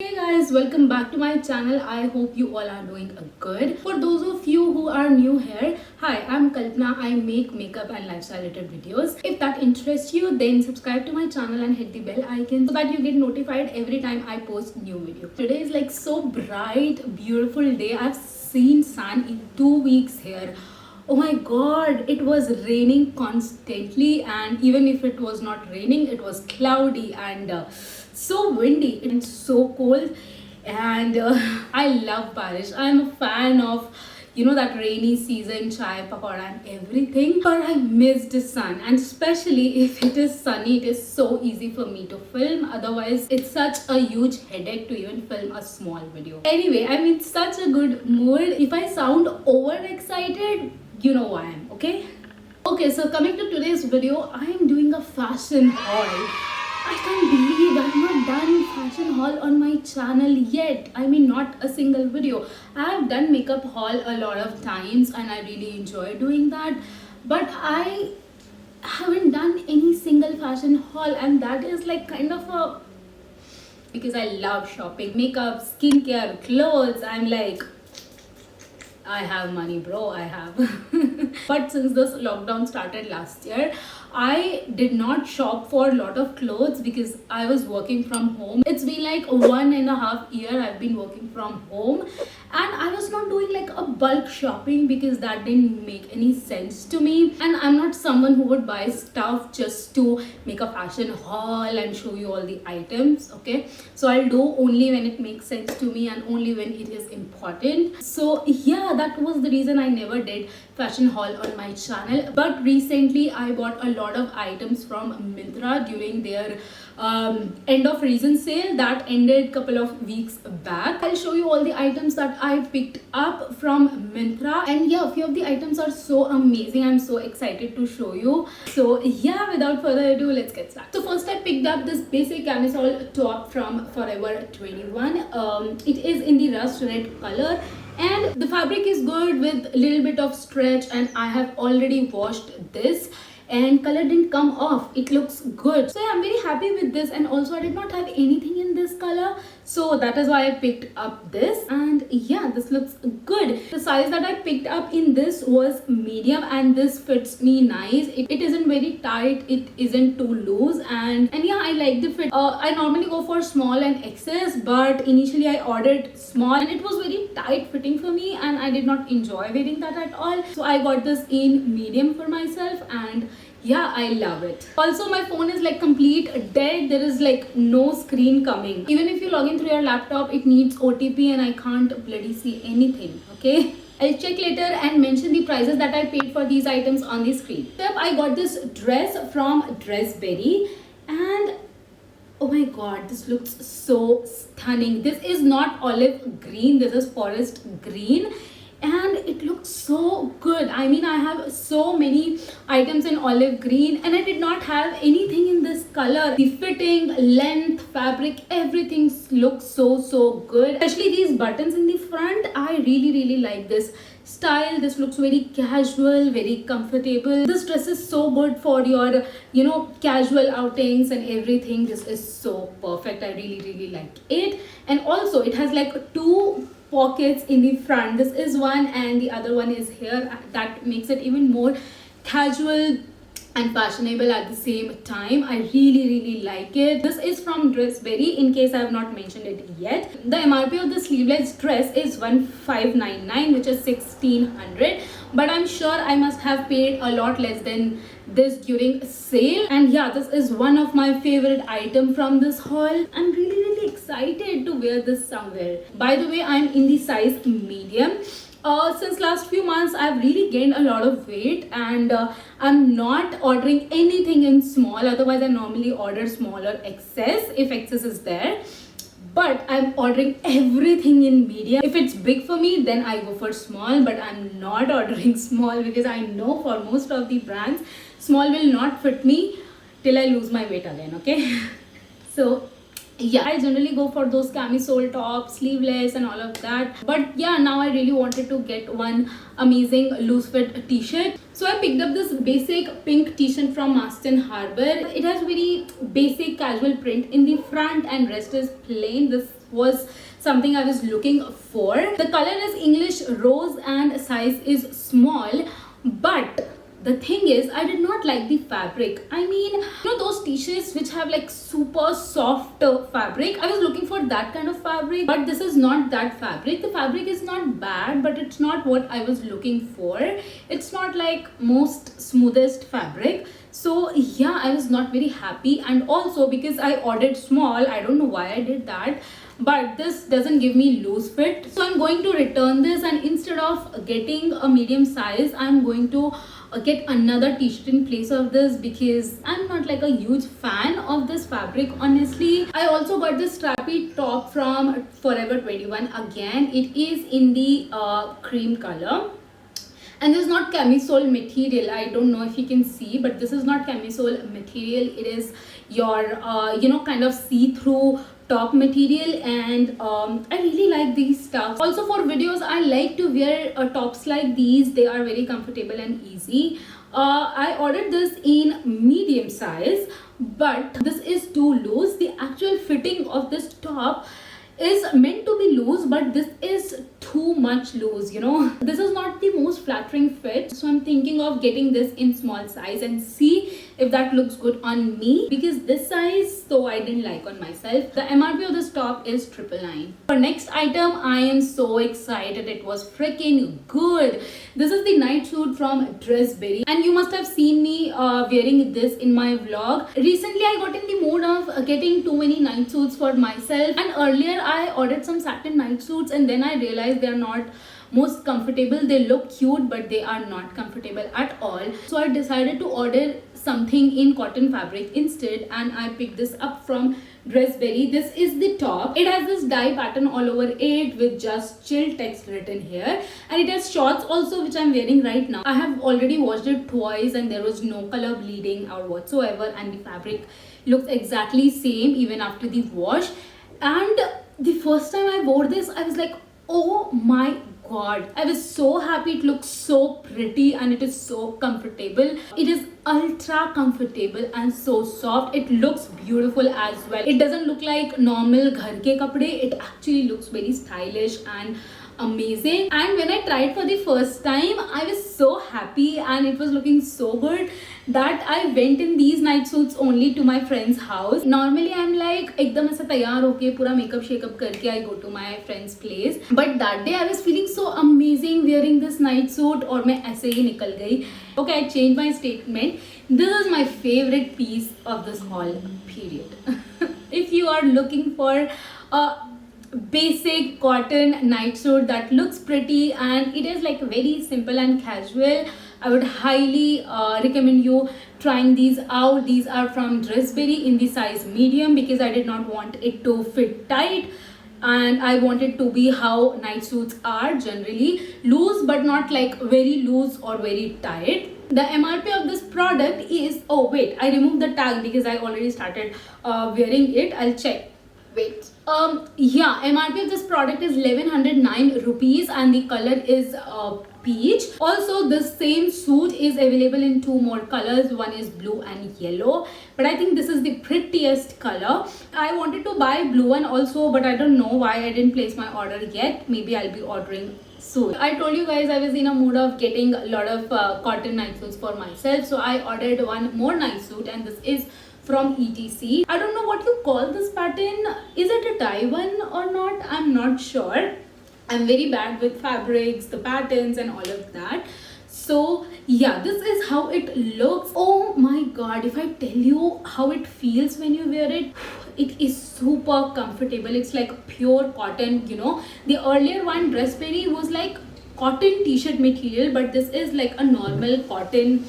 Hey guys, welcome back to my channel. I hope you all are doing good. For those of you who are new here, hi, I'm Kalpana. I make makeup and lifestyle related videos. If that interests you, then subscribe to my channel and hit the bell icon so that you get notified every time I post new video. Today is like so bright, beautiful day. I've seen sun in 2 weeks here. Oh my god, it was raining constantly, and even if it was not raining, it was cloudy and so windy and so cold. And I love Paris. I'm a fan of that rainy season, chai, pakoda, and everything. But I miss the sun, and especially if it is sunny, it is so easy for me to film. Otherwise, it's such a huge headache to even film a small video. Anyway, I'm in such a good mood. If I sound overexcited, you know why I am, okay? Okay, so coming to today's video, I am doing a fashion haul. I can't believe I've not done fashion haul on my channel yet. I mean, not a single video. I have done makeup haul a lot of times and I really enjoy doing that. But I haven't done any single fashion haul, and that is like kind of a... because I love shopping, makeup, skincare, clothes. I'm like... I have money, bro, I have. But since this lockdown started last year, I did not shop for a lot of clothes because I was working from home. It's been like 1.5 years I've been working from home, and I was not doing like a bulk shopping because that didn't make any sense to me. And I'm not someone who would buy stuff just to make a fashion haul and show you all the items, okay? So I'll do only when it makes sense to me and only when it is important. So yeah, that was the reason I never did fashion haul on my channel. But recently I bought a lot of items from Myntra during their end of season sale that ended couple of weeks back. I'll show you all the items that I picked up from Myntra, and yeah, a few of the items are so amazing. I'm so excited to show you. So yeah, without further ado, let's get started. So first I picked up this basic camisole top from Forever 21. It is in the rust red color, and the fabric is good with a little bit of stretch, and I have already washed this and color didn't come off. It looks good. So yeah, I'm very happy with this, and also I did not have anything in this color, so that is why I picked up this. And yeah, this looks good. The size that I picked up in this was medium, and this fits me nice. It isn't very tight, it isn't too loose, and yeah, I like the fit. I normally go for small and XS, but initially I ordered small and it was very tight fitting for me, and I did not enjoy wearing that at all. So I got this in medium for myself, and yeah, I love it. Also, my phone is like complete dead. There is like no screen coming. Even if you log in through your laptop, it needs OTP and I can't bloody see anything, okay? I'll check later and mention the prices that I paid for these items on the screen. Yep, I got this dress from Dressberry, and oh my god, this looks so stunning. This is not olive green, this is forest green, and it looks so good. I mean, I have so many items in olive green and I did not have anything in this color. The fitting, length, fabric, everything looks so good. Especially these buttons in the front, I really like this style. This looks very casual, very comfortable. This dress is so good for your casual outings and everything. This is so perfect. I really like it. And also it has like two pockets in the front. This is one and the other one is here. That makes it even more casual and fashionable at the same time. I really like it. This is from Dressberry, in case I have not mentioned it yet. The MRP of the sleeveless dress is 1599, which is 1600, but I'm sure I must have paid a lot less than this during sale. And yeah, this is one of my favorite item from this haul. I'm really excited to wear this somewhere. By the way, I'm in the size medium. Since last few months I've really gained a lot of weight, and I'm not ordering anything in small. Otherwise I normally order small or XS if XS is there, but I'm ordering everything in medium. If it's big for me, then I go for small, but I'm not ordering small because I know for most of the brands small will not fit me till I lose my weight again, okay? So yeah, I generally go for those camisole tops, sleeveless and all of that. But yeah, now I really wanted to get one amazing loose fit t-shirt. So I picked up this basic pink t-shirt from Marston Harbour. It has very basic casual print in the front and rest is plain. This was something I was looking for. The color is English rose and size is small, but the thing is, I did not like the fabric. I mean, you know those t-shirts which have like super soft fabric? I was looking for that kind of fabric, but this is not that fabric. The fabric is not bad, but it's not what I was looking for. It's not like most smoothest fabric. So yeah, I was not very happy, and also because I ordered small, I don't know why I did that, but this doesn't give me loose fit. So I'm going to return this, and instead of getting a medium size, I'm going to get another t-shirt in place of this, because I'm not like a huge fan of this fabric honestly. I also got this strappy top from Forever 21. Again, it is in the cream color, and this is not camisole material. I don't know if you can see, but this is not camisole material. It is your kind of see-through top material, and I really like these stuff. Also for videos, I like to wear tops like these. They are very comfortable and easy. I ordered this in medium size, but this is too loose. The actual fitting of this top is meant to be loose, but this is too much loose, you know. This is not the most flattering fit, so I'm thinking of getting this in small size and see if that looks good on me, because this size, so I didn't like on myself. The MRP of this top is 999. For next item, I am so excited. It was freaking good. This is the night suit from Dressberry, and you must have seen me wearing this in my vlog. Recently, I got in the mood of getting too many night suits for myself, and earlier I ordered some satin night suits, and then I realized they are not most comfortable. They look cute, but they are not comfortable at all. So I decided to order something in cotton fabric instead, and I picked this up from Dressberry. This is the top. It has this dye pattern all over it with just chill text written here, and it has shorts also, which I'm wearing right now. I have already washed it twice, and there was no color bleeding or whatsoever, and the fabric looks exactly same even after the wash. And the first time I wore this, I was like, oh my god, I was so happy. It looks so pretty and it is so comfortable. It is ultra comfortable and so soft. It looks beautiful as well. It doesn't look like normal ghar ke kapde. It actually looks very stylish and amazing. And when I tried for the first time, I was so happy and it was looking so good that I went in these night suits only to my friend's house. Normally I'm like एकदम ऐसा तैयार होके पूरा makeup shake up करके I go to my friend's place, but that day I was feeling so amazing wearing this night suit और मैं ऐसे ही निकल गई. Okay, I changed my statement. This is my favorite piece of this haul, period. If you are looking for a basic cotton night suit that looks pretty and it is like very simple and casual, I would highly recommend you trying these out. These are from Dressberry in the size medium, because I did not want it to fit tight and I want it to be how night suits are generally, loose but not like very loose or very tight. The MRP of this product is, oh wait, I removed the tag because I already started wearing it. I'll check. Wait. Yeah, MRP of this product is 1109 rupees and the color is peach. Also, this same suit is available in two more colors. One is blue and yellow, but I think this is the prettiest color. I wanted to buy blue one also, but I don't know why I didn't place my order yet. Maybe I'll be ordering soon. I told you guys I was in a mood of getting a lot of cotton night suits for myself, so I ordered one more night suit, and this is from ETC. I don't know what you call this pattern. Is it a tie one or not? I'm not sure. I'm very bad with fabrics, the patterns and all of that. So yeah, this is how it looks. Oh my god, if I tell you how it feels when you wear it, it is super comfortable. It's like pure cotton, you know. The earlier one, Dressberry, was like cotton t-shirt material, but this is like a normal cotton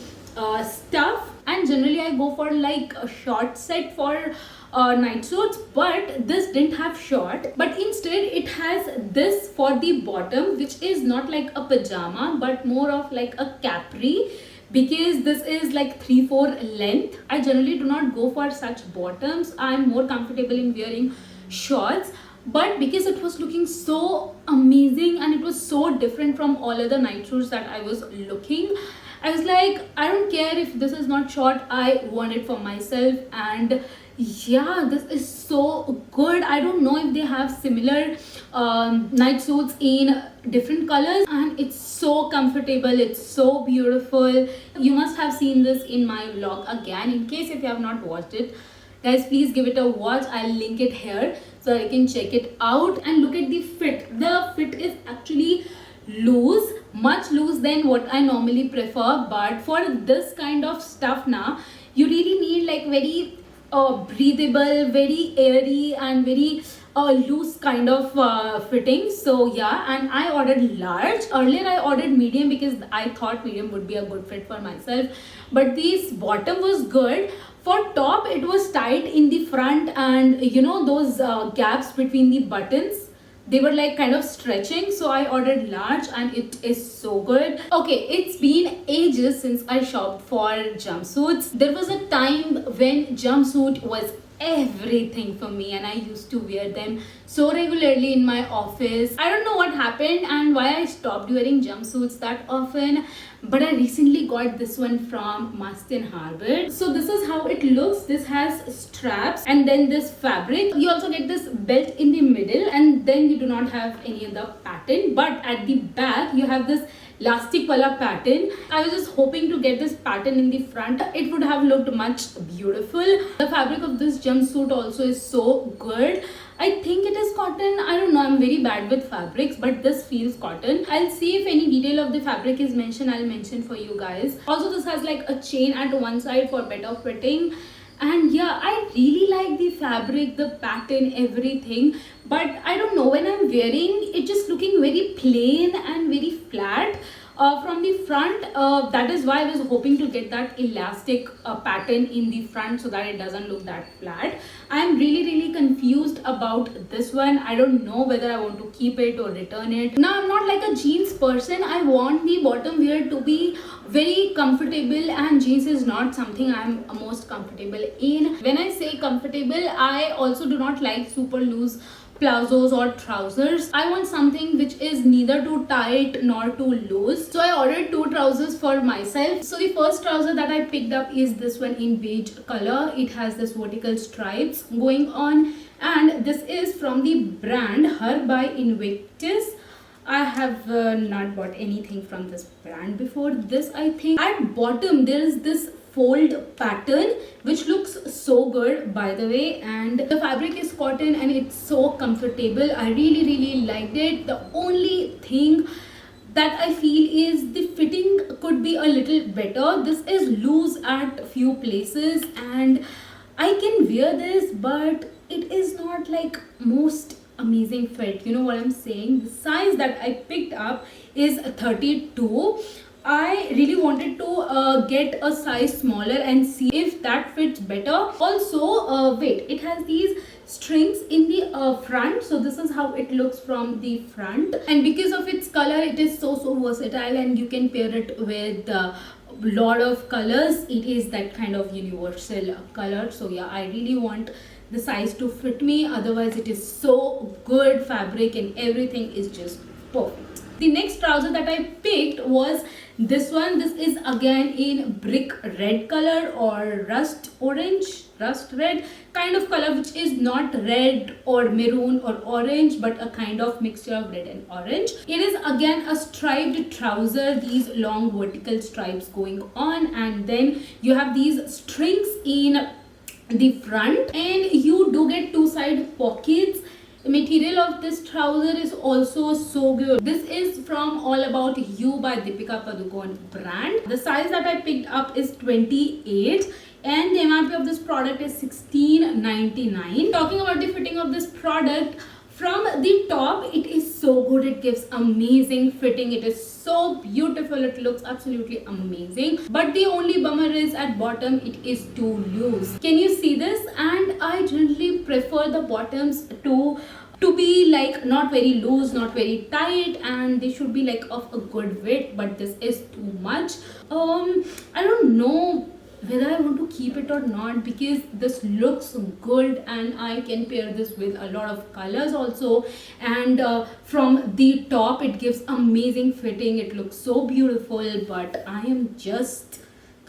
stuff. And generally I go for like a short set for night suits, but this didn't have short, but instead it has this for the bottom, which is not like a pajama but more of like a capri, because this is like 3/4 length. I generally do not go for such bottoms. I'm more comfortable in wearing shorts, but because it was looking so amazing and it was so different from all other night suits that I was looking, I was like, I don't care if this is not short, I want it for myself. And Yeah, this is so good. I don't know if they have similar night suits in different colors, and it's so comfortable, it's so beautiful. You must have seen this in my vlog again. In case if you have not watched it, guys, please give it a watch. I'll link it here so you can check it out. And look at the fit. The fit is actually loose, much loose than what I normally prefer, but for this kind of stuff now, you really need like very breathable, very airy and very loose kind of fitting. So yeah, and I ordered large. Earlier I ordered medium because I thought medium would be a good fit for myself, but this bottom was good. For top, it was tight in the front, and you know those gaps between the buttons, they were like kind of stretching, so I ordered large and it is so good. Okay, it's been ages since I shopped for jumpsuits. There was a time when jumpsuit was everything for me and I used to wear them so regularly in my office. I don't know what happened and why I stopped wearing jumpsuits that often, but I recently got this one from Must Harbor. So this is how it looks. This has straps and then this fabric. You also get this belt in the middle, and then you do not have any other pattern, but at the back you have this elastic wala pattern. I was just hoping to get this pattern in the front. It would have looked much beautiful. The fabric of this jumpsuit also is so good. I think it is cotton. I don't know. I'm very bad with fabrics, but this feels cotton. I'll see if any detail of the fabric is mentioned. I'll mention for you guys. Also, this has like a chain at one side for better fitting. And yeah, I really like the fabric, the pattern, everything. But I don't know, when I'm wearing it, just looking very plain and very flat. From the front, that is why I was hoping to get that elastic pattern in the front so that it doesn't look that flat. I am really confused about this one. I don't know whether I want to keep it or return it. Now, I'm not like a jeans person. I want the bottom wear to be very comfortable, and jeans is not something I'm most comfortable in. When I say comfortable, I also do not like super loose plavos or trousers. I want something which is neither too tight nor too loose. So I ordered 2 trousers for myself. So the first trouser that I picked up is this one in beige color. It has this vertical stripes going on, and this is from the brand Her by Invictus. I have not bought anything from this brand before this. I think at bottom there is this fold pattern which looks so good, by the way, and the fabric is cotton and it's so comfortable. I really liked it. The only thing that I feel is the fitting could be a little better. This is loose at few places and I can wear this, but it is not like most amazing fit. You know what I'm saying? The size that I picked up is 32. I really wanted to get a size smaller and see if that fits better. Also, wait, it has these strings in the front, so this is how it looks from the front, and because of its color it is so versatile and you can pair it with lot of colors. It is that kind of universal color. So yeah, I really want the size to fit me, otherwise it is so good. Fabric and everything is just perfect. The next trouser that I picked was this one. This is again in brick red color or rust red kind of color, which is not red or maroon or orange, but a kind of mixture of red and orange. It is again a striped trouser, these long vertical stripes going on, and then you have these strings in the front, and you do get two-side pockets. The material of this trouser is also so good. This is from All About You by Deepika Padukone brand. The size that I picked up is 28 and the MRP of this product is $16.99. Talking about the fitting of this product, from the top it is so good. It gives amazing fitting. It is so beautiful. It looks absolutely amazing, but the only bummer is at bottom it is too loose. Can you see this? And I generally prefer the bottoms to be like not very loose, not very tight, and they should be like of a good width, but this is too much. I don't know whether I want to keep it or not, because this looks good and I can pair this with a lot of colors also, and from the top it gives amazing fitting. It looks so beautiful, but I am just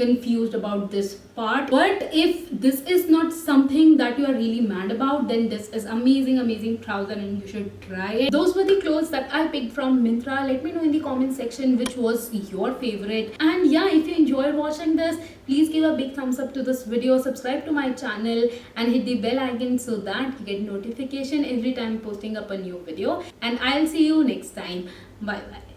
confused about this part. But if this is not something that you are really mad about, then this is amazing trouser and you should try it. Those were the clothes that I picked from Myntra. Let me know in the comment section which was your favorite. And yeah, if you enjoyed watching this, please give a big thumbs up to this video, subscribe to my channel and hit the bell icon so that you get notification every time posting up a new video. And I'll see you next time. Bye bye.